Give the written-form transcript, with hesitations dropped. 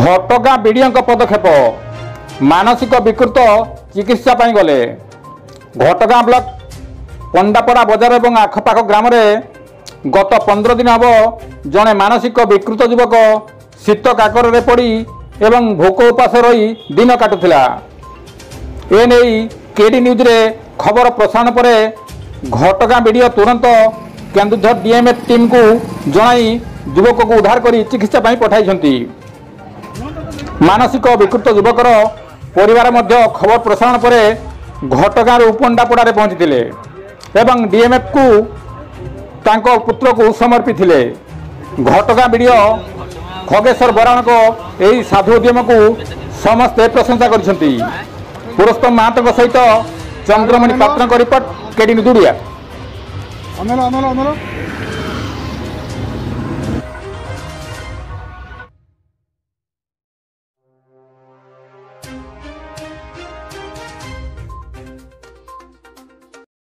घटगाँ video पदक्षेप मानसिक विकृत चिकित्सा गले। घटगाँ ब्लॉक पंडापड़ा बजार और आखपाख ग्राम गत 15 दिन हम जड़े मानसिक विकृत युवक शीत काकर पड़ी एवं भोक उपास रही दिन काटुला। एने केडी न्यूज रे खबर प्रसारण पर घटगाँ विडीओ तुरंत केन्दुझर डीएमएफ टीम को जनाई युवक को उद्धार कर चिकित्सा पठाई। मानसिक विकृत युवकर परिवार मध्य खबर प्रसारण पर घटगाँ उपंडापड़ा पहुंची एवं डीएमएफ को तांको पुत्र को समर्पित थे। घटगाँ विडीओ खगेश्वर बराण को यही साधु उद्यम को समस्ते प्रशंसा करछंती। पुरस्तर महांत सहित चंद्रमणि पात्र रिपोर्ट केडी न्यूज।